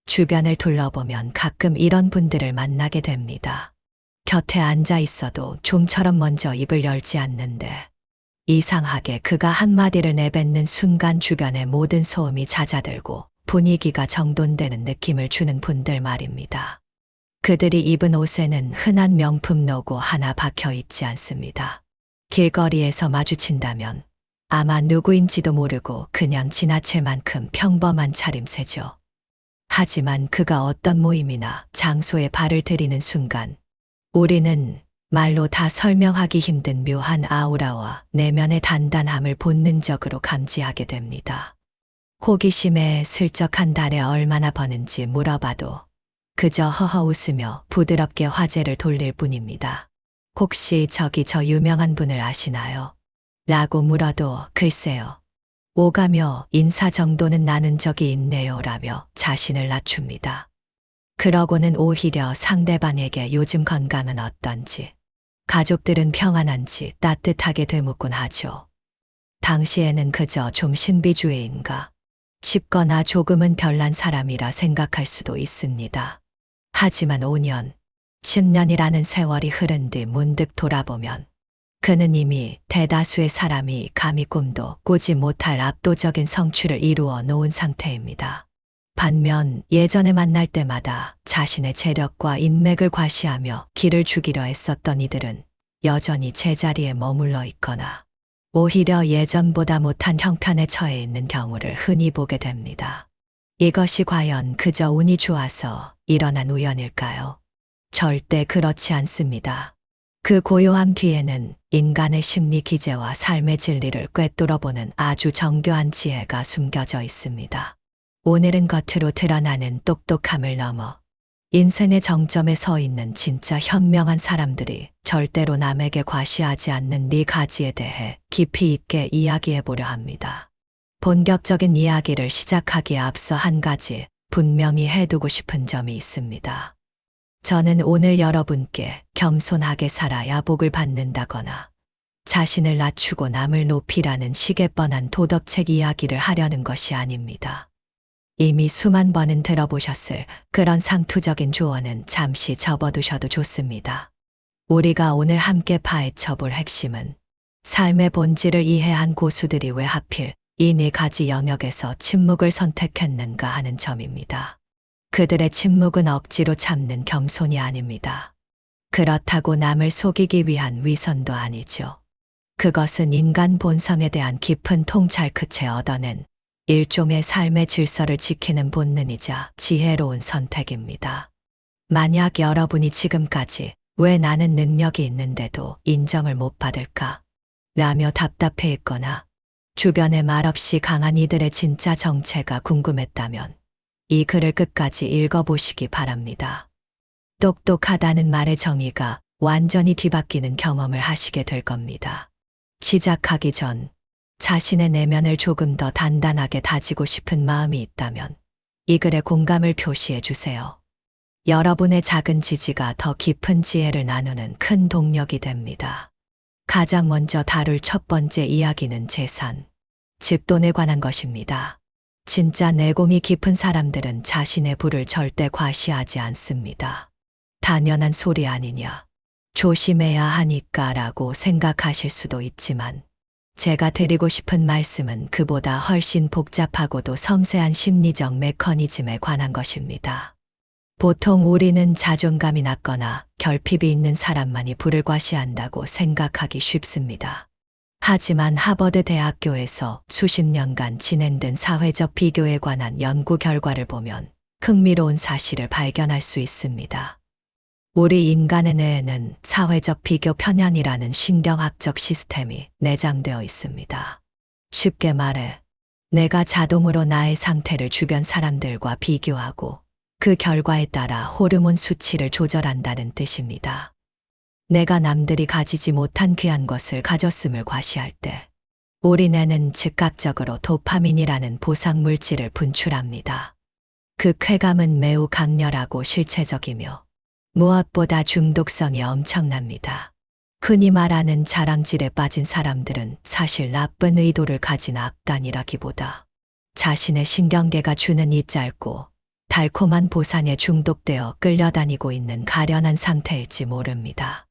주변을 둘러보면 가끔 이런 분들을 만나게 됩니다. 곁에 앉아 있어도 좀처럼 먼저 입을 열지 않는데 이상하게 그가 한마디를 내뱉는 순간 주변의 모든 소음이 잦아들고 분위기가 정돈되는 느낌을 주는 분들 말입니다. 그들이 입은 옷에는 흔한 명품 로고 하나 박혀 있지 않습니다. 길거리에서 마주친다면 아마 누구인지도 모르고 그냥 지나칠 만큼 평범한 차림새죠. 하지만 그가 어떤 모임이나 장소에 발을 들이는 순간 우리는 말로 다 설명하기 힘든 묘한 아우라와 내면의 단단함을 본능적으로 감지하게 됩니다. 호기심에 슬쩍 한 달에 얼마나 버는지 물어봐도 그저 허허 웃으며 부드럽게 화제를 돌릴 뿐입니다. 혹시 저기 저 유명한 분을 아시나요? 라고 물어도 글쎄요. 오가며 인사 정도는 나눈 적이 있네요 라며 자신을 낮춥니다. 그러고는 오히려 상대방에게 요즘 건강은 어떤지, 가족들은 평안한지 따뜻하게 되묻곤 하죠. 당시에는 그저 좀 신비주의인가 싶거나 조금은 별난 사람이라 생각할 수도 있습니다. 하지만 5년, 10년이라는 세월이 흐른 뒤 문득 돌아보면 그는 이미 대다수의 사람이 감히 꿈도 꾸지 못할 압도적인 성취를 이루어 놓은 상태입니다. 반면 예전에 만날 때마다 자신의 재력과 인맥을 과시하며 기를 죽이려 애썼던 이들은 여전히 제자리에 머물러 있거나 오히려 예전보다 못한 형편에 처해 있는 경우를 흔히 보게 됩니다. 이것이 과연 그저 운이 좋아서 일어난 우연일까요? 절대 그렇지 않습니다. 그 고요함 뒤에는 인간의 심리 기제와 삶의 진리를 꿰뚫어보는 아주 정교한 지혜가 숨겨져 있습니다. 오늘은 겉으로 드러나는 똑똑함을 넘어 인생의 정점에 서 있는 진짜 현명한 사람들이 절대로 남에게 과시하지 않는 네 가지에 대해 깊이 있게 이야기해 보려 합니다. 본격적인 이야기를 시작하기에 앞서 한 가지 분명히 해두고 싶은 점이 있습니다. 저는 오늘 여러분께 겸손하게 살아야 복을 받는다거나 자신을 낮추고 남을 높이라는 시계 뻔한 도덕책 이야기를 하려는 것이 아닙니다. 이미 수만 번은 들어보셨을 그런 상투적인 조언은 잠시 접어두셔도 좋습니다. 우리가 오늘 함께 파헤쳐볼 핵심은 삶의 본질을 이해한 고수들이 왜 하필 이 네 가지 영역에서 침묵을 선택했는가 하는 점입니다. 그들의 침묵은 억지로 참는 겸손이 아닙니다. 그렇다고 남을 속이기 위한 위선도 아니죠. 그것은 인간 본성에 대한 깊은 통찰 끝에 얻어낸 일종의 삶의 질서를 지키는 본능이자 지혜로운 선택입니다. 만약 여러분이 지금까지 왜 나는 능력이 있는데도 인정을 못 받을까? 라며 답답해 있거나 주변에 말없이 강한 이들의 진짜 정체가 궁금했다면 이 글을 끝까지 읽어보시기 바랍니다. 똑똑하다는 말의 정의가 완전히 뒤바뀌는 경험을 하시게 될 겁니다. 시작하기 전 자신의 내면을 조금 더 단단하게 다지고 싶은 마음이 있다면 이 글에 공감을 표시해 주세요. 여러분의 작은 지지가 더 깊은 지혜를 나누는 큰 동력이 됩니다. 가장 먼저 다룰 첫 번째 이야기는 재산, 즉 돈에 관한 것입니다. 진짜 내공이 깊은 사람들은 자신의 부를 절대 과시하지 않습니다. 당연한 소리 아니냐, 조심해야 하니까 라고 생각하실 수도 있지만 제가 드리고 싶은 말씀은 그보다 훨씬 복잡하고도 섬세한 심리적 메커니즘에 관한 것입니다. 보통 우리는 자존감이 낮거나 결핍이 있는 사람만이 부를 과시한다고 생각하기 쉽습니다. 하지만 하버드 대학교에서 수십 년간 진행된 사회적 비교에 관한 연구 결과를 보면 흥미로운 사실을 발견할 수 있습니다. 우리 인간의 뇌에는 사회적 비교 편향이라는 신경학적 시스템이 내장되어 있습니다. 쉽게 말해, 내가 자동으로 나의 상태를 주변 사람들과 비교하고 그 결과에 따라 호르몬 수치를 조절한다는 뜻입니다. 내가 남들이 가지지 못한 귀한 것을 가졌음을 과시할 때 우리 뇌는 즉각적으로 도파민이라는 보상 물질을 분출합니다. 그 쾌감은 매우 강렬하고 실체적이며 무엇보다 중독성이 엄청납니다. 흔히 말하는 자랑질에 빠진 사람들은 사실 나쁜 의도를 가진 악단이라기보다 자신의 신경계가 주는 이 짧고 달콤한 보상에 중독되어 끌려다니고 있는 가련한 상태일지 모릅니다.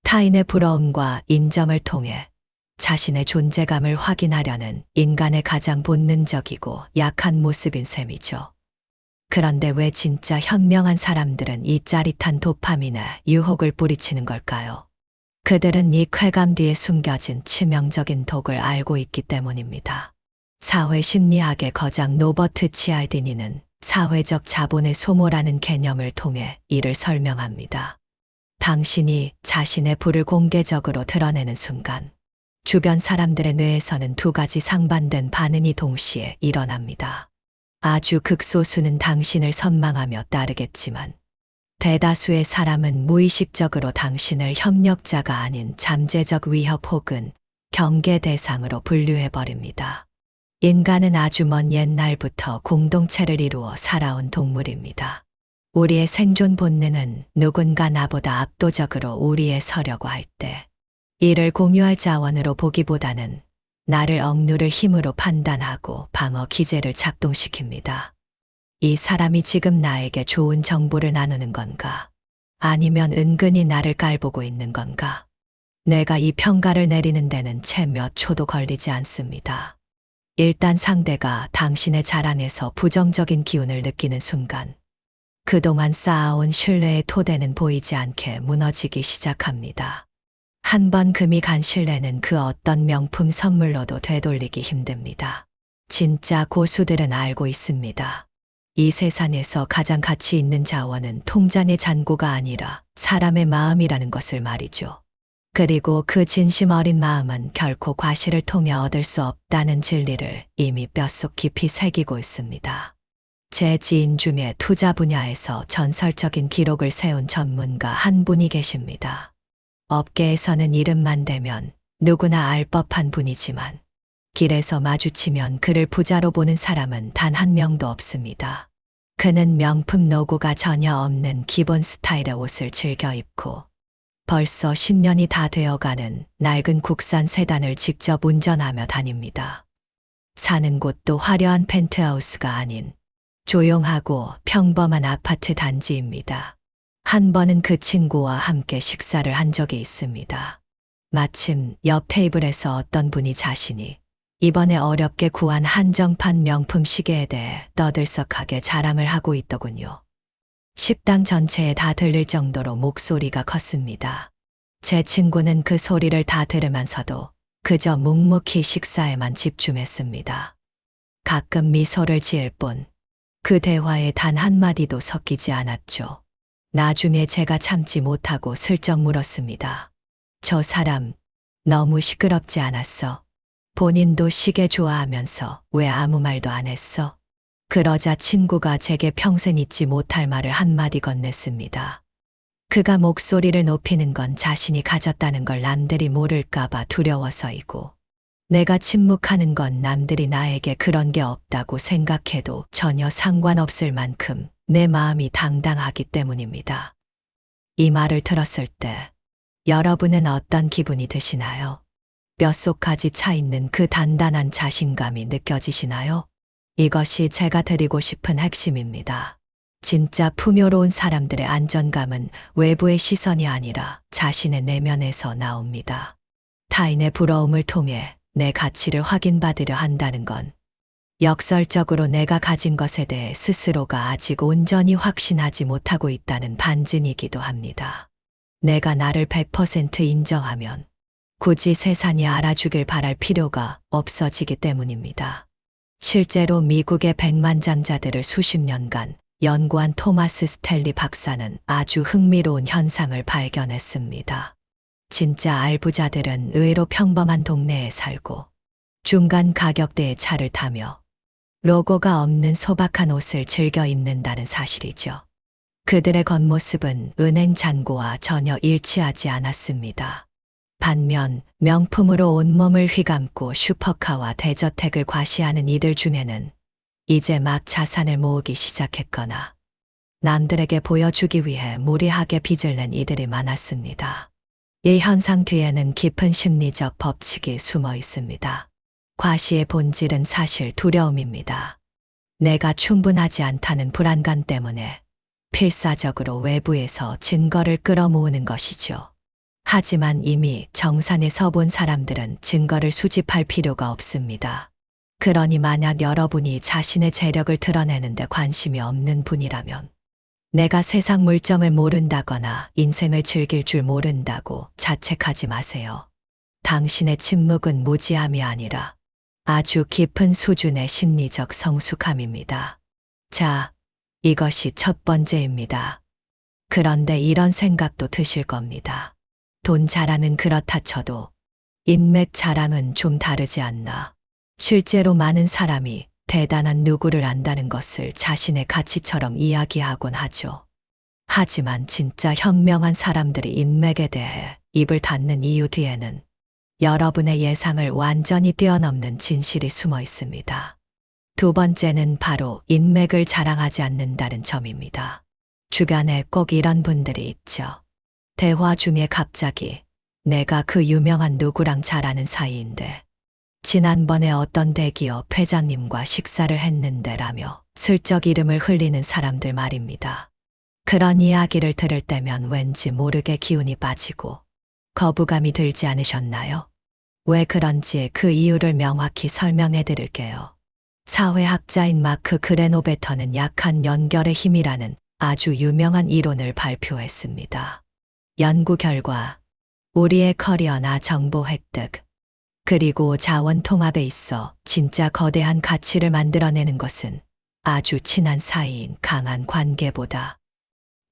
타인의 부러움과 인정을 통해 자신의 존재감을 확인하려는 인간의 가장 본능적이고 약한 모습인 셈이죠. 그런데 왜 진짜 현명한 사람들은 이 짜릿한 도파민에 유혹을 뿌리치는 걸까요? 그들은 이 쾌감 뒤에 숨겨진 치명적인 독을 알고 있기 때문입니다. 사회심리학의 거장 로버트 치알디니는 사회적 자본의 소모라는 개념을 통해 이를 설명합니다. 당신이 자신의 부를 공개적으로 드러내는 순간, 주변 사람들의 뇌에서는 두 가지 상반된 반응이 동시에 일어납니다. 아주 극소수는 당신을 선망하며 따르겠지만, 대다수의 사람은 무의식적으로 당신을 협력자가 아닌 잠재적 위협 혹은 경계 대상으로 분류해버립니다. 인간은 아주 먼 옛날부터 공동체를 이루어 살아온 동물입니다. 우리의 생존 본능은 누군가 나보다 압도적으로 우위에 서려고 할 때, 이를 공유할 자원으로 보기보다는 나를 억누를 힘으로 판단하고 방어 기제를 작동시킵니다. 이 사람이 지금 나에게 좋은 정보를 나누는 건가? 아니면 은근히 나를 깔보고 있는 건가? 내가 이 평가를 내리는 데는 채 몇 초도 걸리지 않습니다. 일단 상대가 당신의 자랑에서 부정적인 기운을 느끼는 순간, 그동안 쌓아온 신뢰의 토대는 보이지 않게 무너지기 시작합니다. 한번 금이 간 신뢰는 그 어떤 명품 선물로도 되돌리기 힘듭니다. 진짜 고수들은 알고 있습니다. 이 세상에서 가장 가치 있는 자원은 통장의 잔고가 아니라 사람의 마음이라는 것을 말이죠. 그리고 그 진심 어린 마음은 결코 과시를 통해 얻을 수 없다는 진리를 이미 뼛속 깊이 새기고 있습니다. 제 지인 중에 투자 분야에서 전설적인 기록을 세운 전문가 한 분이 계십니다. 업계에서는 이름만 대면 누구나 알 법한 분이지만 길에서 마주치면 그를 부자로 보는 사람은 단 한 명도 없습니다. 그는 명품 로고가 전혀 없는 기본 스타일의 옷을 즐겨 입고 벌써 10년이 다 되어가는 낡은 국산 세단을 직접 운전하며 다닙니다. 사는 곳도 화려한 펜트하우스가 아닌 조용하고 평범한 아파트 단지입니다. 한 번은 그 친구와 함께 식사를 한 적이 있습니다. 마침 옆 테이블에서 어떤 분이 자신이 이번에 어렵게 구한 한정판 명품 시계에 대해 떠들썩하게 자랑을 하고 있더군요. 식당 전체에 다 들릴 정도로 목소리가 컸습니다. 제 친구는 그 소리를 다 들으면서도 그저 묵묵히 식사에만 집중했습니다. 가끔 미소를 지을 뿐 그 대화에 단 한마디도 섞이지 않았죠. 나중에 제가 참지 못하고 슬쩍 물었습니다. 저 사람 너무 시끄럽지 않았어? 본인도 시계 좋아하면서 왜 아무 말도 안 했어? 그러자 친구가 제게 평생 잊지 못할 말을 한마디 건넸습니다. 그가 목소리를 높이는 건 자신이 가졌다는 걸 남들이 모를까봐 두려워서이고, 내가 침묵하는 건 남들이 나에게 그런 게 없다고 생각해도 전혀 상관없을 만큼 내 마음이 당당하기 때문입니다. 이 말을 들었을 때 여러분은 어떤 기분이 드시나요? 뼛속까지 차 있는 그 단단한 자신감이 느껴지시나요? 이것이 제가 드리고 싶은 핵심입니다. 진짜 풍요로운 사람들의 안정감은 외부의 시선이 아니라 자신의 내면에서 나옵니다. 타인의 부러움을 통해 내 가치를 확인받으려 한다는 건 역설적으로 내가 가진 것에 대해 스스로가 아직 온전히 확신하지 못하고 있다는 반증이기도 합니다. 내가 나를 100% 인정하면 굳이 세상이 알아주길 바랄 필요가 없어지기 때문입니다. 실제로 미국의 백만장자들을 수십 년간 연구한 토마스 스텔리 박사는 아주 흥미로운 현상을 발견했습니다. 진짜 알부자들은 의외로 평범한 동네에 살고 중간 가격대의 차를 타며 로고가 없는 소박한 옷을 즐겨 입는다는 사실이죠. 그들의 겉모습은 은행 잔고와 전혀 일치하지 않았습니다. 반면 명품으로 온몸을 휘감고 슈퍼카와 대저택을 과시하는 이들 중에는 이제 막 자산을 모으기 시작했거나 남들에게 보여주기 위해 무리하게 빚을 낸 이들이 많았습니다. 이 현상 뒤에는 깊은 심리적 법칙이 숨어 있습니다. 과시의 본질은 사실 두려움입니다. 내가 충분하지 않다는 불안감 때문에 필사적으로 외부에서 증거를 끌어모으는 것이죠. 하지만 이미 정산에 서본 사람들은 증거를 수집할 필요가 없습니다. 그러니 만약 여러분이 자신의 재력을 드러내는데 관심이 없는 분이라면 내가 세상 물정을 모른다거나 인생을 즐길 줄 모른다고 자책하지 마세요. 당신의 침묵은 무지함이 아니라 아주 깊은 수준의 심리적 성숙함입니다. 자, 이것이 첫 번째입니다. 그런데 이런 생각도 드실 겁니다. 돈 자랑은 그렇다 쳐도 인맥 자랑은 좀 다르지 않나. 실제로 많은 사람이 대단한 누구를 안다는 것을 자신의 가치처럼 이야기하곤 하죠. 하지만 진짜 현명한 사람들이 인맥에 대해 입을 닫는 이유 뒤에는 여러분의 예상을 완전히 뛰어넘는 진실이 숨어 있습니다. 두 번째는 바로 인맥을 자랑하지 않는다는 점입니다. 주변에 꼭 이런 분들이 있죠. 대화 중에 갑자기 내가 그 유명한 누구랑 잘 아는 사이인데 지난번에 어떤 대기업 회장님과 식사를 했는데라며 슬쩍 이름을 흘리는 사람들 말입니다. 그런 이야기를 들을 때면 왠지 모르게 기운이 빠지고 거부감이 들지 않으셨나요? 왜 그런지 그 이유를 명확히 설명해 드릴게요. 사회학자인 마크 그레노베터는 약한 연결의 힘이라는 아주 유명한 이론을 발표했습니다. 연구 결과 우리의 커리어나 정보 획득, 그리고 자원 통합에 있어 진짜 거대한 가치를 만들어내는 것은 아주 친한 사이인 강한 관계보다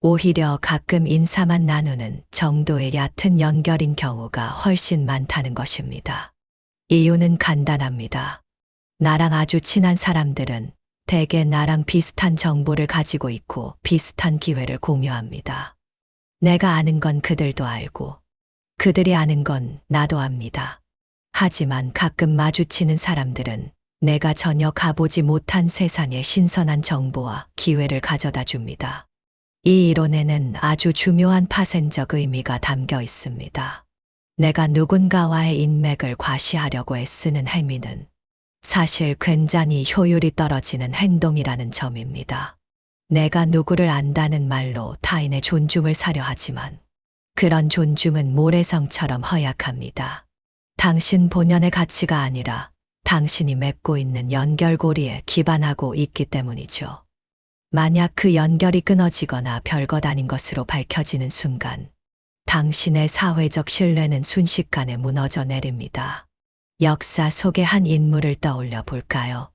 오히려 가끔 인사만 나누는 정도의 얕은 연결인 경우가 훨씬 많다는 것입니다. 이유는 간단합니다. 나랑 아주 친한 사람들은 대개 나랑 비슷한 정보를 가지고 있고 비슷한 기회를 공유합니다. 내가 아는 건 그들도 알고 그들이 아는 건 나도 압니다. 하지만 가끔 마주치는 사람들은 내가 전혀 가보지 못한 세상의 신선한 정보와 기회를 가져다 줍니다. 이 이론에는 아주 중요한 파생적 의미가 담겨 있습니다. 내가 누군가와의 인맥을 과시하려고 애쓰는 행위는 사실 굉장히 효율이 떨어지는 행동이라는 점입니다. 내가 누구를 안다는 말로 타인의 존중을 사려 하지만 그런 존중은 모래성처럼 허약합니다. 당신 본연의 가치가 아니라 당신이 맺고 있는 연결고리에 기반하고 있기 때문이죠. 만약 그 연결이 끊어지거나 별것 아닌 것으로 밝혀지는 순간 당신의 사회적 신뢰는 순식간에 무너져 내립니다. 역사 속의 한 인물을 떠올려 볼까요?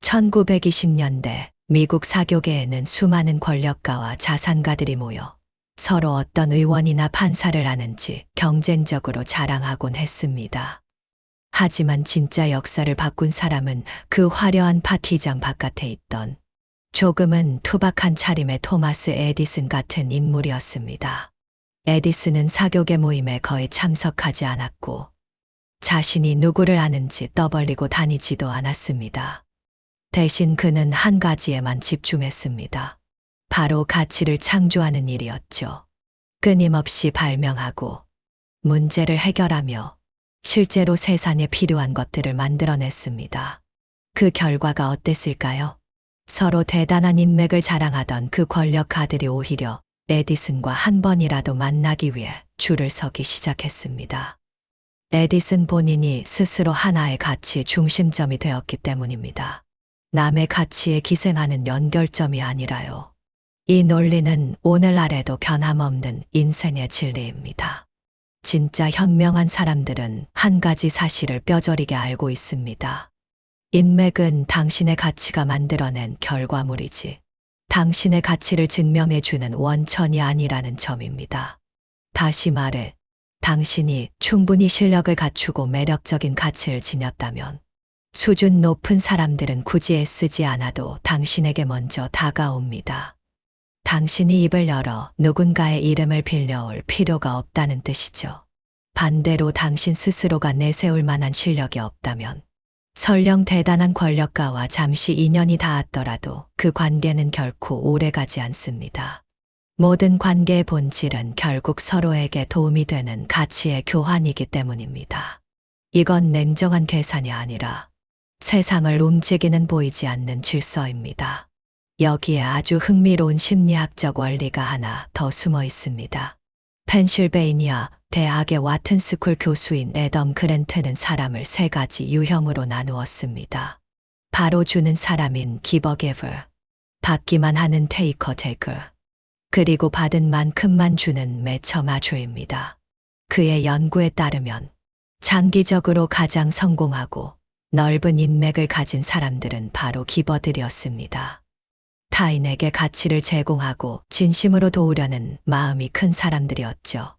1920년대 미국 사교계에는 수많은 권력가와 자산가들이 모여 서로 어떤 의원이나 판사를 아는지 경쟁적으로 자랑하곤 했습니다. 하지만 진짜 역사를 바꾼 사람은 그 화려한 파티장 바깥에 있던 조금은 투박한 차림의 토마스 에디슨 같은 인물이었습니다. 에디슨은 사교계 모임에 거의 참석하지 않았고 자신이 누구를 아는지 떠벌리고 다니지도 않았습니다. 대신 그는 한 가지에만 집중했습니다. 바로 가치를 창조하는 일이었죠. 끊임없이 발명하고 문제를 해결하며 실제로 세상에 필요한 것들을 만들어냈습니다. 그 결과가 어땠을까요? 서로 대단한 인맥을 자랑하던 그 권력가들이 오히려 에디슨과 한 번이라도 만나기 위해 줄을 서기 시작했습니다. 에디슨 본인이 스스로 하나의 가치의 중심점이 되었기 때문입니다. 남의 가치에 기생하는 연결점이 아니라요. 이 논리는 오늘날에도 변함없는 인생의 진리입니다. 진짜 현명한 사람들은 한 가지 사실을 뼈저리게 알고 있습니다. 인맥은 당신의 가치가 만들어낸 결과물이지 당신의 가치를 증명해주는 원천이 아니라는 점입니다. 다시 말해, 당신이 충분히 실력을 갖추고 매력적인 가치를 지녔다면 수준 높은 사람들은 굳이 애쓰지 않아도 당신에게 먼저 다가옵니다. 당신이 입을 열어 누군가의 이름을 빌려올 필요가 없다는 뜻이죠. 반대로 당신 스스로가 내세울 만한 실력이 없다면 설령 대단한 권력가와 잠시 인연이 닿았더라도 그 관계는 결코 오래가지 않습니다. 모든 관계의 본질은 결국 서로에게 도움이 되는 가치의 교환이기 때문입니다. 이건 냉정한 계산이 아니라 세상을 움직이는 보이지 않는 질서입니다. 여기에 아주 흥미로운 심리학적 원리가 하나 더 숨어 있습니다. 펜실베이니아 대학의 와튼스쿨 교수인 애덤 그랜트는 사람을 세 가지 유형으로 나누었습니다. 바로 주는 사람인 기버 게블, 받기만 하는 테이커 제글, 그리고 받은 만큼만 주는 매처 마주입니다. 그의 연구에 따르면 장기적으로 가장 성공하고 넓은 인맥을 가진 사람들은 바로 기버들이었습니다. 타인에게 가치를 제공하고 진심으로 도우려는 마음이 큰 사람들이었죠.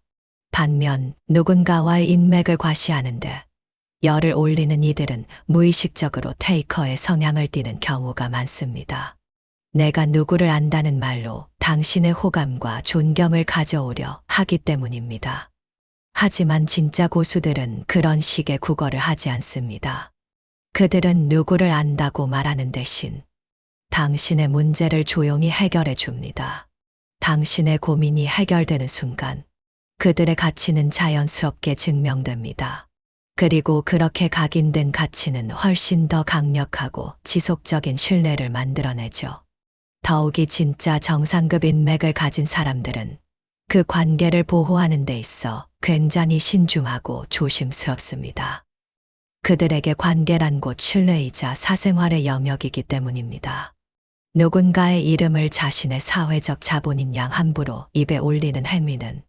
반면 누군가와의 인맥을 과시하는데 열을 올리는 이들은 무의식적으로 테이커의 성향을 띠는 경우가 많습니다. 내가 누구를 안다는 말로 당신의 호감과 존경을 가져오려 하기 때문입니다. 하지만 진짜 고수들은 그런 식의 구걸을 하지 않습니다. 그들은 누구를 안다고 말하는 대신 당신의 문제를 조용히 해결해 줍니다. 당신의 고민이 해결되는 순간 그들의 가치는 자연스럽게 증명됩니다. 그리고 그렇게 각인된 가치는 훨씬 더 강력하고 지속적인 신뢰를 만들어내죠. 더욱이 진짜 정상급 인맥을 가진 사람들은 그 관계를 보호하는 데 있어 굉장히 신중하고 조심스럽습니다. 그들에게 관계란 곧 신뢰이자 사생활의 영역이기 때문입니다. 누군가의 이름을 자신의 사회적 자본인 양 함부로 입에 올리는 행위는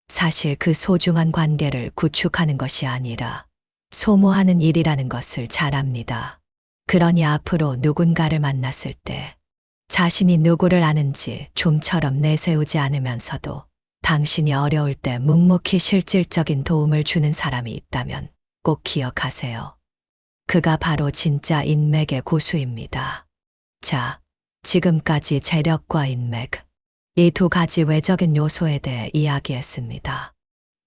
사실 그 소중한 관계를 구축하는 것이 아니라 소모하는 일이라는 것을 잘 압니다. 그러니 앞으로 누군가를 만났을 때 자신이 누구를 아는지 좀처럼 내세우지 않으면서도 당신이 어려울 때 묵묵히 실질적인 도움을 주는 사람이 있다면 꼭 기억하세요. 그가 바로 진짜 인맥의 고수입니다. 자, 지금까지 재력과 인맥, 이 두 가지 외적인 요소에 대해 이야기했습니다.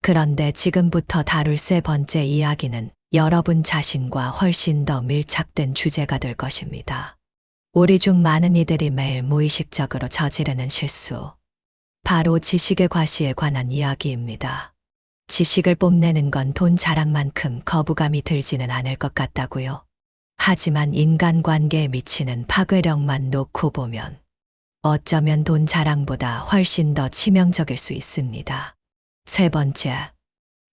그런데 지금부터 다룰 세 번째 이야기는 여러분 자신과 훨씬 더 밀착된 주제가 될 것입니다. 우리 중 많은 이들이 매일 무의식적으로 저지르는 실수, 바로 지식의 과시에 관한 이야기입니다. 지식을 뽐내는 건 돈 자랑만큼 거부감이 들지는 않을 것 같다고요. 하지만 인간관계에 미치는 파괴력만 놓고 보면 어쩌면 돈 자랑보다 훨씬 더 치명적일 수 있습니다. 세 번째,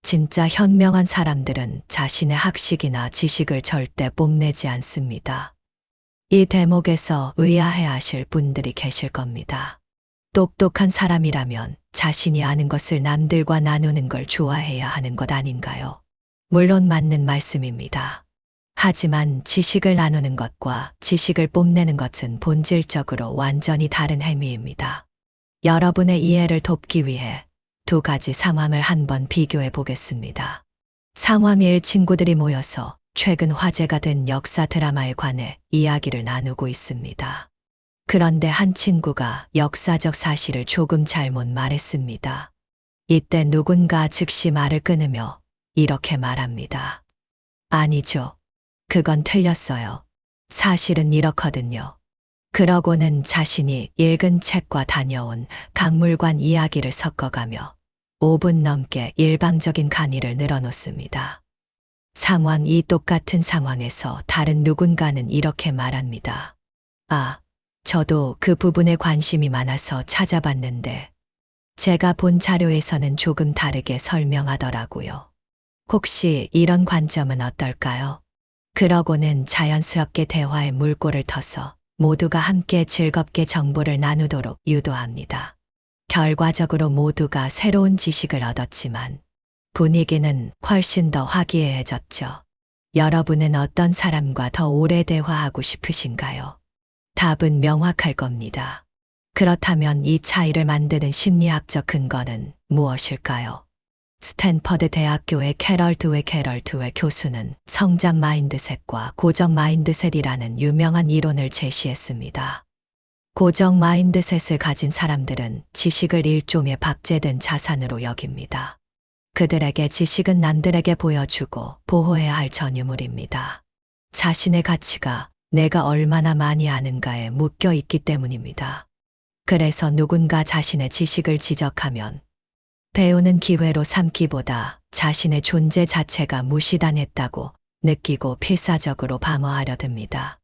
진짜 현명한 사람들은 자신의 학식이나 지식을 절대 뽐내지 않습니다. 이 대목에서 의아해하실 분들이 계실 겁니다. 똑똑한 사람이라면 자신이 아는 것을 남들과 나누는 걸 좋아해야 하는 것 아닌가요? 물론 맞는 말씀입니다. 하지만 지식을 나누는 것과 지식을 뽐내는 것은 본질적으로 완전히 다른 행위입니다. 여러분의 이해를 돕기 위해 두 가지 상황을 한번 비교해 보겠습니다. 상황 1, 친구들이 모여서 최근 화제가 된 역사 드라마에 관해 이야기를 나누고 있습니다. 그런데 한 친구가 역사적 사실을 조금 잘못 말했습니다. 이때 누군가 즉시 말을 끊으며 이렇게 말합니다. 아니죠. 그건 틀렸어요. 사실은 이렇거든요. 그러고는 자신이 읽은 책과 다녀온 박물관 이야기를 섞어가며 5분 넘게 일방적인 강의를 늘어놓습니다. 상황 2, 똑같은 상황에서 다른 누군가는 이렇게 말합니다. 아, 저도 그 부분에 관심이 많아서 찾아봤는데 제가 본 자료에서는 조금 다르게 설명하더라고요. 혹시 이런 관점은 어떨까요? 그러고는 자연스럽게 대화의 물꼬를 터서 모두가 함께 즐겁게 정보를 나누도록 유도합니다. 결과적으로 모두가 새로운 지식을 얻었지만 분위기는 훨씬 더 화기애애해졌죠. 여러분은 어떤 사람과 더 오래 대화하고 싶으신가요? 답은 명확할 겁니다. 그렇다면 이 차이를 만드는 심리학적 근거는 무엇일까요? 스탠퍼드 대학교의 캐럴 드웨 교수는 성장 마인드셋과 고정 마인드셋이라는 유명한 이론을 제시했습니다. 고정 마인드셋을 가진 사람들은 지식을 일종의 박제된 자산으로 여깁니다. 그들에게 지식은 남들에게 보여주고 보호해야 할 전유물입니다. 자신의 가치가 내가 얼마나 많이 아는가에 묶여 있기 때문입니다. 그래서 누군가 자신의 지식을 지적하면 배우는 기회로 삼기보다 자신의 존재 자체가 무시당했다고 느끼고 필사적으로 방어하려 듭니다.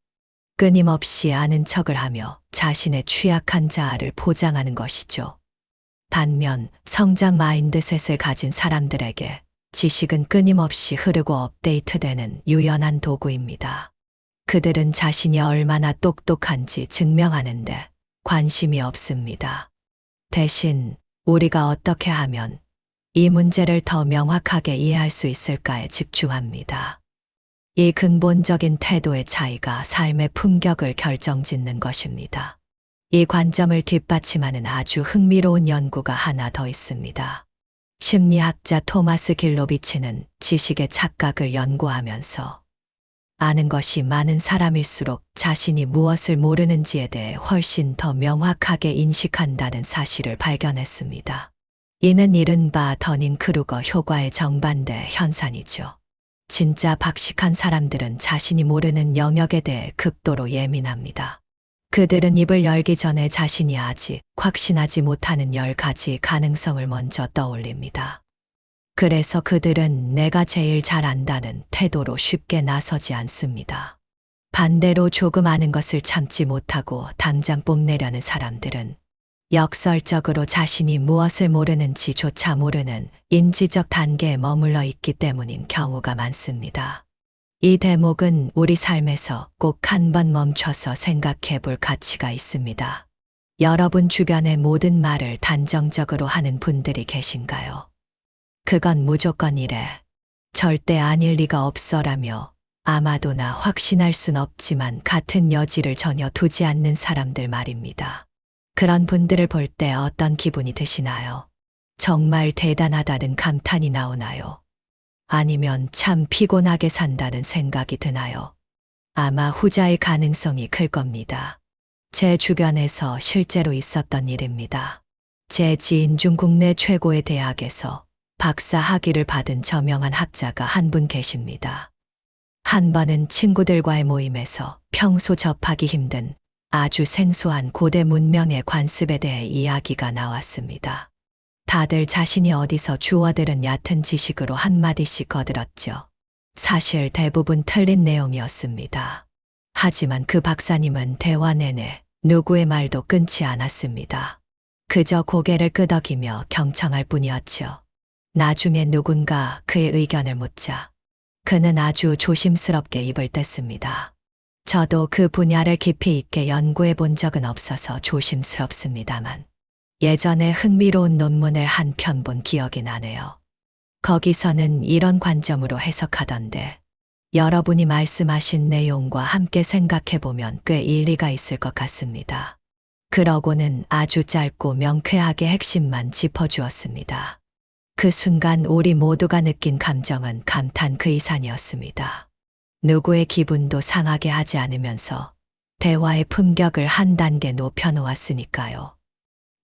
끊임없이 아는 척을 하며 자신의 취약한 자아를 포장하는 것이죠. 반면 성장 마인드셋을 가진 사람들에게 지식은 끊임없이 흐르고 업데이트되는 유연한 도구입니다. 그들은 자신이 얼마나 똑똑한지 증명하는데 관심이 없습니다. 대신 우리가 어떻게 하면 이 문제를 더 명확하게 이해할 수 있을까에 집중합니다. 이 근본적인 태도의 차이가 삶의 품격을 결정짓는 것입니다. 이 관점을 뒷받침하는 아주 흥미로운 연구가 하나 더 있습니다. 심리학자 토마스 길로비치는 지식의 착각을 연구하면서 아는 것이 많은 사람일수록 자신이 무엇을 모르는지에 대해 훨씬 더 명확하게 인식한다는 사실을 발견했습니다. 이는 이른바 더닝크루거 효과의 정반대 현상이죠. 진짜 박식한 사람들은 자신이 모르는 영역에 대해 극도로 예민합니다. 그들은 입을 열기 전에 자신이 아직 확신하지 못하는 10가지 가능성을 먼저 떠올립니다. 그래서 그들은 내가 제일 잘 안다는 태도로 쉽게 나서지 않습니다. 반대로 조금 아는 것을 참지 못하고 당장 뽐내려는 사람들은 역설적으로 자신이 무엇을 모르는지조차 모르는 인지적 단계에 머물러 있기 때문인 경우가 많습니다. 이 대목은 우리 삶에서 꼭 한 번 멈춰서 생각해 볼 가치가 있습니다. 여러분 주변의 모든 말을 단정적으로 하는 분들이 계신가요? 그건 무조건 이래. 절대 아닐 리가 없어라며 아마도나 확신할 순 없지만 같은 여지를 전혀 두지 않는 사람들 말입니다. 그런 분들을 볼 때 어떤 기분이 드시나요? 정말 대단하다는 감탄이 나오나요? 아니면 참 피곤하게 산다는 생각이 드나요? 아마 후자의 가능성이 클 겁니다. 제 주변에서 실제로 있었던 일입니다. 제 지인 중 국내 최고의 대학에서 박사 학위를 받은 저명한 학자가 한 분 계십니다. 한 번은 친구들과의 모임에서 평소 접하기 힘든 아주 생소한 고대 문명의 관습에 대해 이야기가 나왔습니다. 다들 자신이 어디서 주워들은 얕은 지식으로 한마디씩 거들었죠. 사실 대부분 틀린 내용이었습니다. 하지만 그 박사님은 대화 내내 누구의 말도 끊지 않았습니다. 그저 고개를 끄덕이며 경청할 뿐이었죠. 나중에 누군가 그의 의견을 묻자 그는 아주 조심스럽게 입을 뗐습니다. 저도 그 분야를 깊이 있게 연구해 본 적은 없어서 조심스럽습니다만 예전에 흥미로운 논문을 한 편 본 기억이 나네요. 거기서는 이런 관점으로 해석하던데 여러분이 말씀하신 내용과 함께 생각해 보면 꽤 일리가 있을 것 같습니다. 그러고는 아주 짧고 명쾌하게 핵심만 짚어주었습니다. 그 순간 우리 모두가 느낀 감정은 감탄 그 이상이었습니다. 누구의 기분도 상하게 하지 않으면서 대화의 품격을 한 단계 높여놓았으니까요.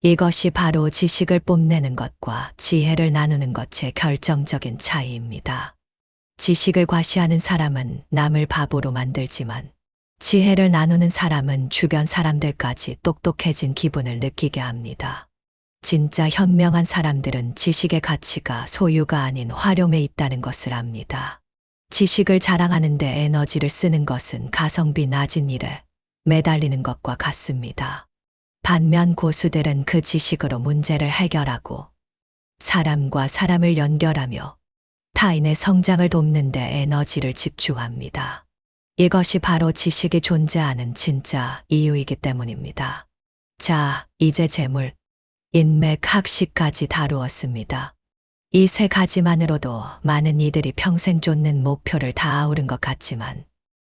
이것이 바로 지식을 뽐내는 것과 지혜를 나누는 것의 결정적인 차이입니다. 지식을 과시하는 사람은 남을 바보로 만들지만 지혜를 나누는 사람은 주변 사람들까지 똑똑해진 기분을 느끼게 합니다. 진짜 현명한 사람들은 지식의 가치가 소유가 아닌 활용에 있다는 것을 압니다. 지식을 자랑하는 데 에너지를 쓰는 것은 가성비 낮은 일에 매달리는 것과 같습니다. 반면 고수들은 그 지식으로 문제를 해결하고 사람과 사람을 연결하며 타인의 성장을 돕는 데 에너지를 집중합니다. 이것이 바로 지식이 존재하는 진짜 이유이기 때문입니다. 자, 이제 재물, 인맥, 학식까지 다루었습니다. 이 세 가지만으로도 많은 이들이 평생 쫓는 목표를 다 아우른 것 같지만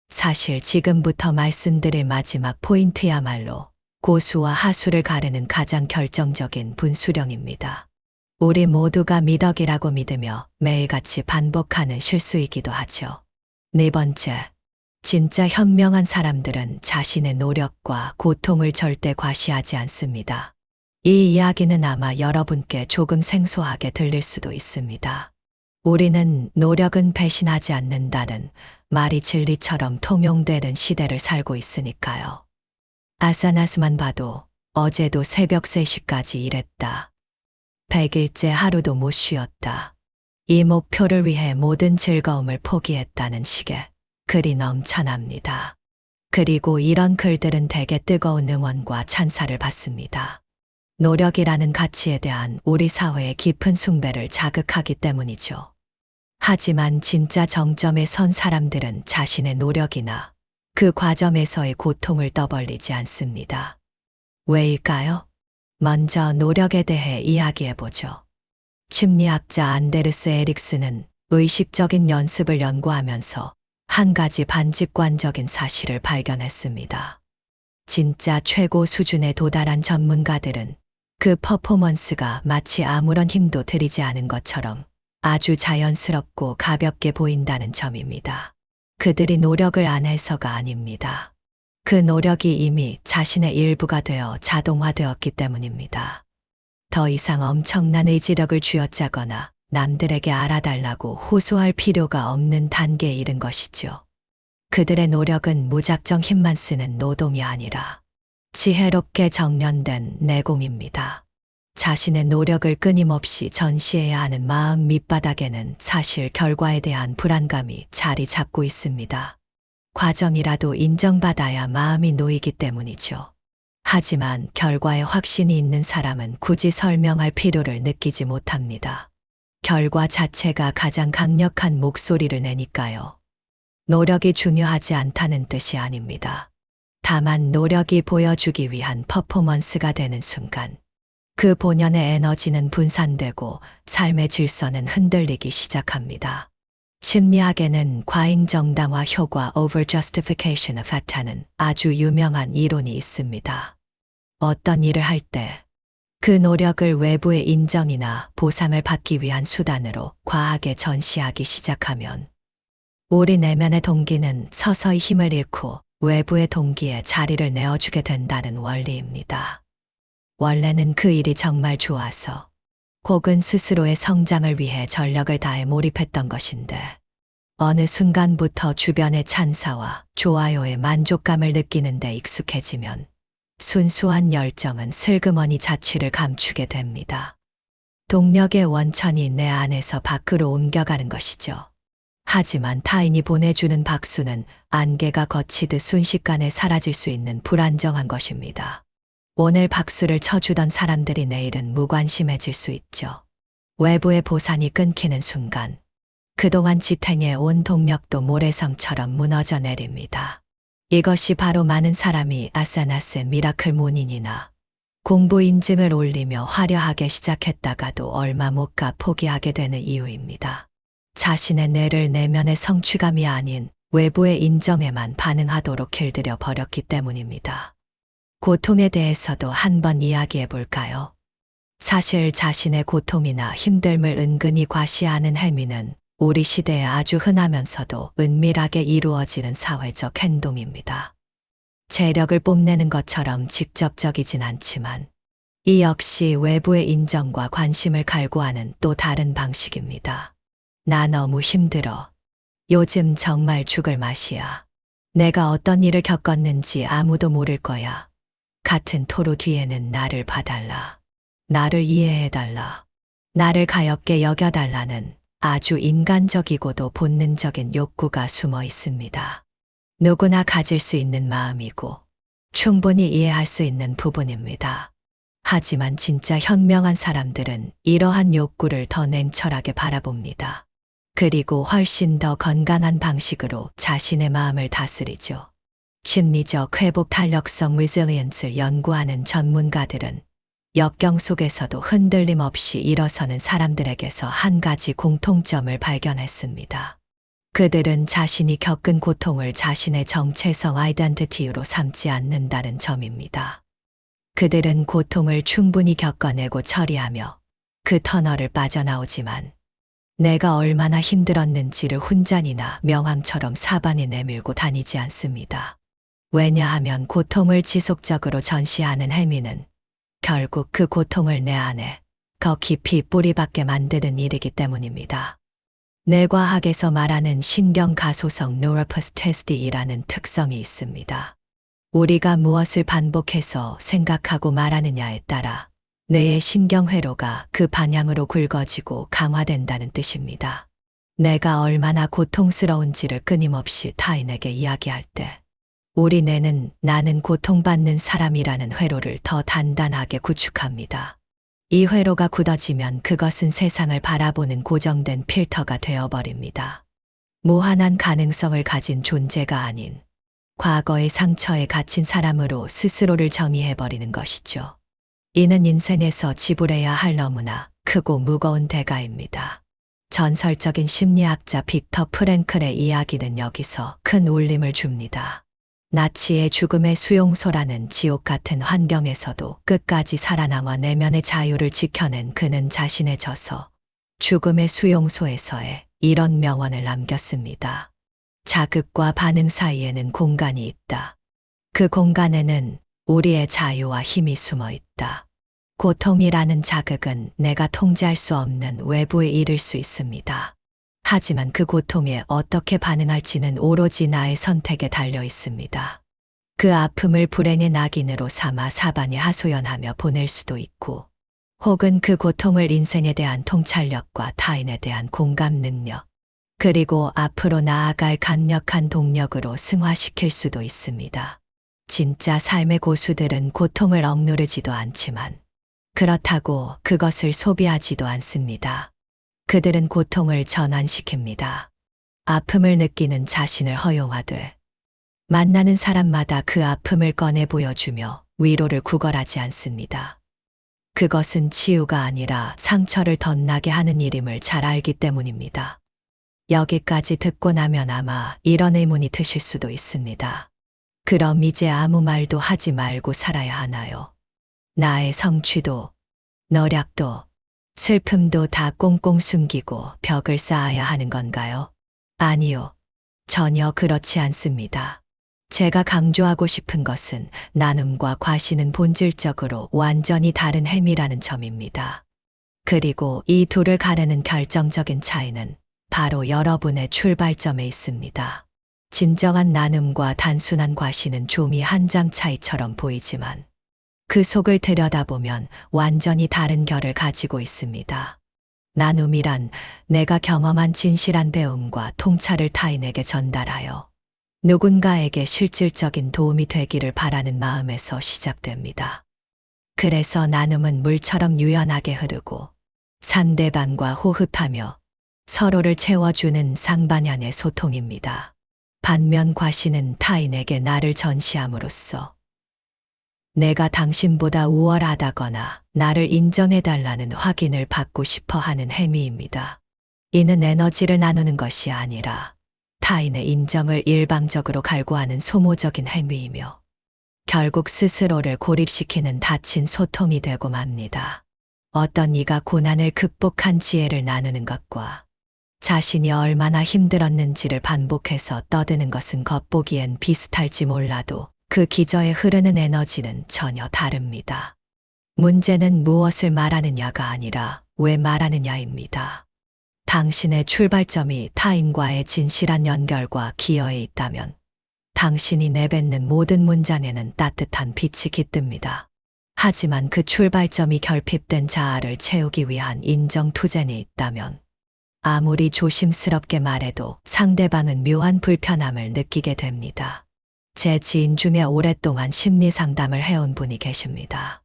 사실 지금부터 말씀드릴 마지막 포인트야말로 고수와 하수를 가르는 가장 결정적인 분수령입니다. 우리 모두가 미덕이라고 믿으며 매일같이 반복하는 실수이기도 하죠. 네 번째, 진짜 현명한 사람들은 자신의 노력과 고통을 절대 과시하지 않습니다. 이 이야기는 아마 여러분께 조금 생소하게 들릴 수도 있습니다. 우리는 노력은 배신하지 않는다는 말이 진리처럼 통용되는 시대를 살고 있으니까요. 아사나스만 봐도 어제도 새벽 3시까지 일했다. 100일째 하루도 못 쉬었다. 이 목표를 위해 모든 즐거움을 포기했다는 식의 글이 넘쳐납니다. 그리고 이런 글들은 대개 뜨거운 응원과 찬사를 받습니다. 노력이라는 가치에 대한 우리 사회의 깊은 숭배를 자극하기 때문이죠. 하지만 진짜 정점에 선 사람들은 자신의 노력이나 그 과정에서의 고통을 떠벌리지 않습니다. 왜일까요? 먼저 노력에 대해 이야기해보죠. 심리학자 안데르스 에릭스는 의식적인 연습을 연구하면서 한 가지 반직관적인 사실을 발견했습니다. 진짜 최고 수준에 도달한 전문가들은 그 퍼포먼스가 마치 아무런 힘도 들이지 않은 것처럼 아주 자연스럽고 가볍게 보인다는 점입니다. 그들이 노력을 안 해서가 아닙니다. 그 노력이 이미 자신의 일부가 되어 자동화되었기 때문입니다. 더 이상 엄청난 의지력을 쥐어짜거나 남들에게 알아달라고 호소할 필요가 없는 단계에 이른 것이죠. 그들의 노력은 무작정 힘만 쓰는 노동이 아니라 지혜롭게 정련된 내공입니다. 자신의 노력을 끊임없이 전시해야 하는 마음 밑바닥에는 사실 결과에 대한 불안감이 자리 잡고 있습니다. 과정이라도 인정받아야 마음이 놓이기 때문이죠. 하지만 결과에 확신이 있는 사람은 굳이 설명할 필요를 느끼지 못합니다. 결과 자체가 가장 강력한 목소리를 내니까요. 노력이 중요하지 않다는 뜻이 아닙니다. 다만 노력이 보여주기 위한 퍼포먼스가 되는 순간 그 본연의 에너지는 분산되고 삶의 질서는 흔들리기 시작합니다. 심리학에는 과잉 정당화 효과 (over-justification effect)하는 아주 유명한 이론이 있습니다. 어떤 일을 할 때 그 노력을 외부의 인정이나 보상을 받기 위한 수단으로 과하게 전시하기 시작하면 우리 내면의 동기는 서서히 힘을 잃고 외부의 동기에 자리를 내어주게 된다는 원리입니다. 원래는 그 일이 정말 좋아서 혹은 스스로의 성장을 위해 전력을 다해 몰입했던 것인데 어느 순간부터 주변의 찬사와 좋아요의 만족감을 느끼는 데 익숙해지면 순수한 열정은 슬그머니 자취를 감추게 됩니다. 동력의 원천이 내 안에서 밖으로 옮겨가는 것이죠. 하지만 타인이 보내주는 박수는 안개가 걷히듯 순식간에 사라질 수 있는 불안정한 것입니다. 오늘 박수를 쳐주던 사람들이 내일은 무관심해질 수 있죠. 외부의 보상이 끊기는 순간 그동안 지탱해 온 동력도 모래성처럼 무너져 내립니다. 이것이 바로 많은 사람이 아사나스 미라클 모닝이나 공부 인증을 올리며 화려하게 시작했다가도 얼마 못 가 포기하게 되는 이유입니다. 자신의 뇌를 내면의 성취감이 아닌 외부의 인정에만 반응하도록 길들여 버렸기 때문입니다. 고통에 대해서도 한번 이야기해 볼까요? 사실 자신의 고통이나 힘듦을 은근히 과시하는 행위는 우리 시대에 아주 흔하면서도 은밀하게 이루어지는 사회적 행동입니다. 재력을 뽐내는 것처럼 직접적이진 않지만 이 역시 외부의 인정과 관심을 갈구하는 또 다른 방식입니다. 나 너무 힘들어. 요즘 정말 죽을 맛이야. 내가 어떤 일을 겪었는지 아무도 모를 거야. 같은 토로 뒤에는 나를 봐달라. 나를 이해해달라. 나를 가엾게 여겨달라는 아주 인간적이고도 본능적인 욕구가 숨어 있습니다. 누구나 가질 수 있는 마음이고 충분히 이해할 수 있는 부분입니다. 하지만 진짜 현명한 사람들은 이러한 욕구를 더 냉철하게 바라봅니다. 그리고 훨씬 더 건강한 방식으로 자신의 마음을 다스리죠. 심리적 회복 탄력성 (resilience를) 연구하는 전문가들은 역경 속에서도 흔들림 없이 일어서는 사람들에게서 한 가지 공통점을 발견했습니다. 그들은 자신이 겪은 고통을 자신의 정체성 (아이덴티티로) 삼지 않는다는 점입니다. 그들은 고통을 충분히 겪어내고 처리하며 그 터널을 빠져나오지만 내가 얼마나 힘들었는지를 훈장이나 명함처럼 사방에 내밀고 다니지 않습니다. 왜냐하면 고통을 지속적으로 전시하는 행위는 결국 그 고통을 내 안에 더 깊이 뿌리박게 만드는 일이기 때문입니다. 뇌과학에서 말하는 신경가소성 (neuroplasticity)라는 특성이 있습니다. 우리가 무엇을 반복해서 생각하고 말하느냐에 따라 뇌의 신경회로가 그 방향으로 굵어지고 강화된다는 뜻입니다. 내가 얼마나 고통스러운지를 끊임없이 타인에게 이야기할 때 우리 뇌는 나는 고통받는 사람이라는 회로를 더 단단하게 구축합니다. 이 회로가 굳어지면 그것은 세상을 바라보는 고정된 필터가 되어버립니다. 무한한 가능성을 가진 존재가 아닌 과거의 상처에 갇힌 사람으로 스스로를 정의해버리는 것이죠. 이는 인생에서 지불해야 할 너무나 크고 무거운 대가입니다. 전설적인 심리학자 빅터 프랭클의 이야기는 여기서 큰 울림을 줍니다. 나치의 죽음의 수용소라는 지옥 같은 환경에서도 끝까지 살아남아 내면의 자유를 지켜낸 그는 자신의 저서 죽음의 수용소에서의 이런 명언을 남겼습니다. 자극과 반응 사이에는 공간이 있다. 그 공간에는 우리의 자유와 힘이 숨어 있다. 고통이라는 자극은 내가 통제할 수 없는 외부에 이를 수 있습니다. 하지만 그 고통에 어떻게 반응할지는 오로지 나의 선택에 달려 있습니다. 그 아픔을 불행의 낙인으로 삼아 사반이 하소연하며 보낼 수도 있고, 혹은 그 고통을 인생에 대한 통찰력과 타인에 대한 공감 능력, 그리고 앞으로 나아갈 강력한 동력으로 승화시킬 수도 있습니다. 진짜 삶의 고수들은 고통을 억누르지도 않지만 그렇다고 그것을 소비하지도 않습니다. 그들은 고통을 전환시킵니다. 아픔을 느끼는 자신을 허용하되 만나는 사람마다 그 아픔을 꺼내 보여주며 위로를 구걸하지 않습니다. 그것은 치유가 아니라 상처를 덧나게 하는 일임을 잘 알기 때문입니다. 여기까지 듣고 나면 아마 이런 의문이 드실 수도 있습니다. 그럼 이제 아무 말도 하지 말고 살아야 하나요? 나의 성취도, 노력도, 슬픔도 다 꽁꽁 숨기고 벽을 쌓아야 하는 건가요? 아니요. 전혀 그렇지 않습니다. 제가 강조하고 싶은 것은 나눔과 과시는 본질적으로 완전히 다른 행위라는 점입니다. 그리고 이 둘을 가르는 결정적인 차이는 바로 여러분의 출발점에 있습니다. 진정한 나눔과 단순한 과시는 종이 한 장 차이처럼 보이지만 그 속을 들여다보면 완전히 다른 결을 가지고 있습니다. 나눔이란 내가 경험한 진실한 배움과 통찰을 타인에게 전달하여 누군가에게 실질적인 도움이 되기를 바라는 마음에서 시작됩니다. 그래서 나눔은 물처럼 유연하게 흐르고 상대방과 호흡하며 서로를 채워주는 상반연의 소통입니다. 반면 과시는 타인에게 나를 전시함으로써 내가 당신보다 우월하다거나 나를 인정해달라는 확인을 받고 싶어 하는 행위입니다. 이는 에너지를 나누는 것이 아니라 타인의 인정을 일방적으로 갈구하는 소모적인 행위이며 결국 스스로를 고립시키는 닫힌 소통이 되고 맙니다. 어떤 이가 고난을 극복한 지혜를 나누는 것과 자신이 얼마나 힘들었는지를 반복해서 떠드는 것은 겉보기엔 비슷할지 몰라도 그 기저에 흐르는 에너지는 전혀 다릅니다. 문제는 무엇을 말하느냐가 아니라 왜 말하느냐입니다. 당신의 출발점이 타인과의 진실한 연결과 기여에 있다면 당신이 내뱉는 모든 문장에는 따뜻한 빛이 깃듭니다. 하지만 그 출발점이 결핍된 자아를 채우기 위한 인정 투쟁이 있다면 아무리 조심스럽게 말해도 상대방은 묘한 불편함을 느끼게 됩니다. 제 지인 중에 오랫동안 심리 상담을 해온 분이 계십니다.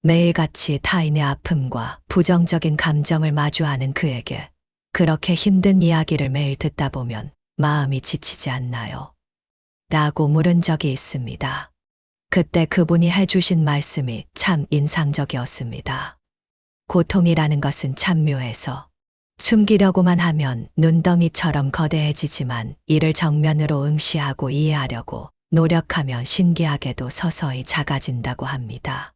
매일같이 타인의 아픔과 부정적인 감정을 마주하는 그에게 그렇게 힘든 이야기를 매일 듣다 보면 마음이 지치지 않나요? 라고 물은 적이 있습니다. 그때 그분이 해주신 말씀이 참 인상적이었습니다. 고통이라는 것은 참 묘해서 숨기려고만 하면 눈덩이처럼 거대해지지만 이를 정면으로 응시하고 이해하려고 노력하면 신기하게도 서서히 작아진다고 합니다.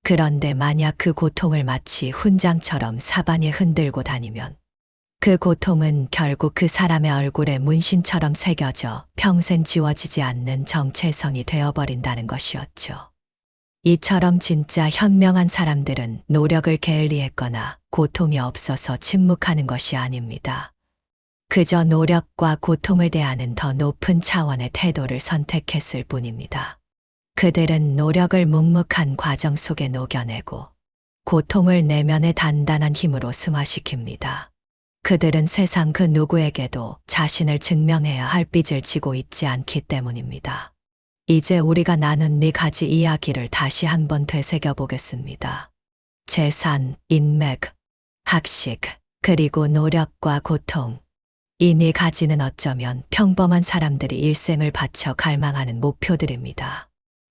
그런데 만약 그 고통을 마치 훈장처럼 사방에 흔들고 다니면 그 고통은 결국 그 사람의 얼굴에 문신처럼 새겨져 평생 지워지지 않는 정체성이 되어버린다는 것이었죠. 이처럼 진짜 현명한 사람들은 노력을 게을리했거나 고통이 없어서 침묵하는 것이 아닙니다. 그저 노력과 고통을 대하는 더 높은 차원의 태도를 선택했을 뿐입니다. 그들은 노력을 묵묵한 과정 속에 녹여내고 고통을 내면의 단단한 힘으로 승화시킵니다. 그들은 세상 그 누구에게도 자신을 증명해야 할 빚을 지고 있지 않기 때문입니다. 이제 우리가 나눈 네 가지 이야기를 다시 한번 되새겨 보겠습니다. 재산, 인맥, 학식, 그리고 노력과 고통. 이 네 가지는 어쩌면 평범한 사람들이 일생을 바쳐 갈망하는 목표들입니다.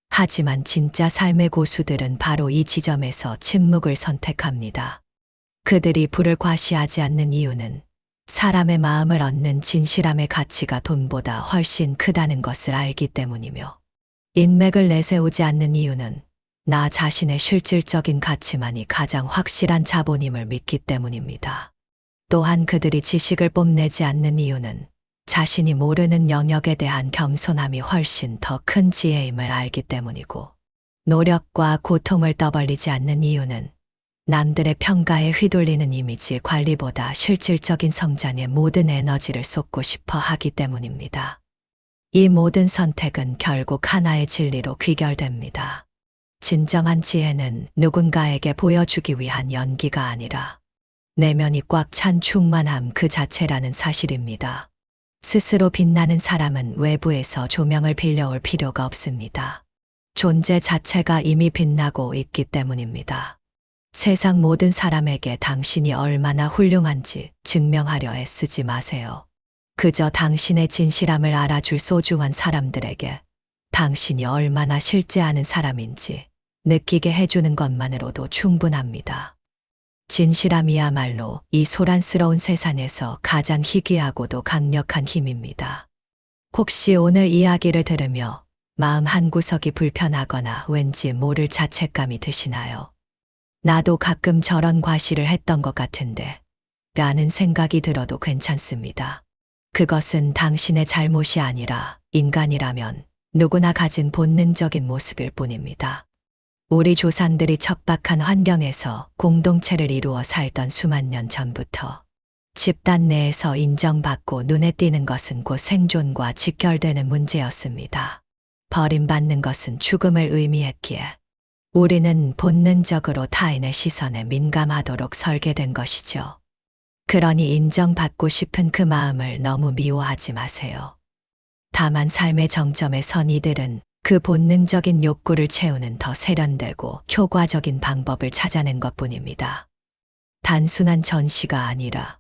하지만 진짜 삶의 고수들은 바로 이 지점에서 침묵을 선택합니다. 그들이 부를 과시하지 않는 이유는 사람의 마음을 얻는 진실함의 가치가 돈보다 훨씬 크다는 것을 알기 때문이며, 인맥을 내세우지 않는 이유는 나 자신의 실질적인 가치만이 가장 확실한 자본임을 믿기 때문입니다. 또한 그들이 지식을 뽐내지 않는 이유는 자신이 모르는 영역에 대한 겸손함이 훨씬 더 큰 지혜임을 알기 때문이고, 노력과 고통을 떠벌리지 않는 이유는 남들의 평가에 휘둘리는 이미지 관리보다 실질적인 성장에 모든 에너지를 쏟고 싶어 하기 때문입니다. 이 모든 선택은 결국 하나의 진리로 귀결됩니다. 진정한 지혜는 누군가에게 보여주기 위한 연기가 아니라 내면이 꽉 찬 충만함 그 자체라는 사실입니다. 스스로 빛나는 사람은 외부에서 조명을 빌려올 필요가 없습니다. 존재 자체가 이미 빛나고 있기 때문입니다. 세상 모든 사람에게 당신이 얼마나 훌륭한지 증명하려 애쓰지 마세요. 그저 당신의 진실함을 알아줄 소중한 사람들에게 당신이 얼마나 실제하는 사람인지 느끼게 해주는 것만으로도 충분합니다. 진실함이야말로 이 소란스러운 세상에서 가장 희귀하고도 강력한 힘입니다. 혹시 오늘 이야기를 들으며 마음 한구석이 불편하거나 왠지 모를 자책감이 드시나요? 나도 가끔 저런 과시를 했던 것 같은데 라는 생각이 들어도 괜찮습니다. 그것은 당신의 잘못이 아니라 인간이라면 누구나 가진 본능적인 모습일 뿐입니다. 우리 조상들이 척박한 환경에서 공동체를 이루어 살던 수만 년 전부터 집단 내에서 인정받고 눈에 띄는 것은 곧 생존과 직결되는 문제였습니다. 버림받는 것은 죽음을 의미했기에 우리는 본능적으로 타인의 시선에 민감하도록 설계된 것이죠. 그러니 인정받고 싶은 그 마음을 너무 미워하지 마세요. 다만 삶의 정점에 선 이들은 그 본능적인 욕구를 채우는 더 세련되고 효과적인 방법을 찾아낸 것뿐입니다. 단순한 전시가 아니라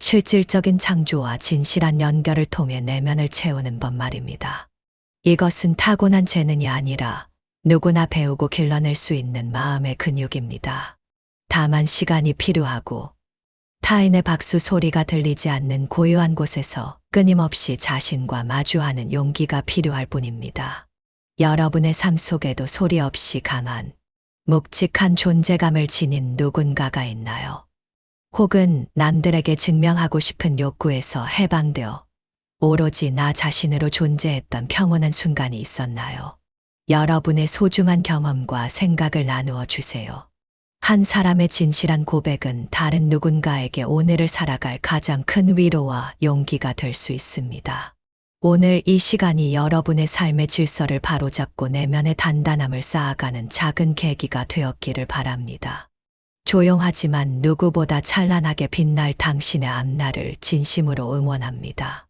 실질적인 창조와 진실한 연결을 통해 내면을 채우는 법 말입니다. 이것은 타고난 재능이 아니라 누구나 배우고 길러낼 수 있는 마음의 근육입니다. 다만 시간이 필요하고 타인의 박수 소리가 들리지 않는 고요한 곳에서 끊임없이 자신과 마주하는 용기가 필요할 뿐입니다. 여러분의 삶 속에도 소리 없이 강한, 묵직한 존재감을 지닌 누군가가 있나요? 혹은 남들에게 증명하고 싶은 욕구에서 해방되어 오로지 나 자신으로 존재했던 평온한 순간이 있었나요? 여러분의 소중한 경험과 생각을 나누어 주세요. 한 사람의 진실한 고백은 다른 누군가에게 오늘을 살아갈 가장 큰 위로와 용기가 될 수 있습니다. 오늘 이 시간이 여러분의 삶의 질서를 바로잡고 내면의 단단함을 쌓아가는 작은 계기가 되었기를 바랍니다. 조용하지만 누구보다 찬란하게 빛날 당신의 앞날을 진심으로 응원합니다.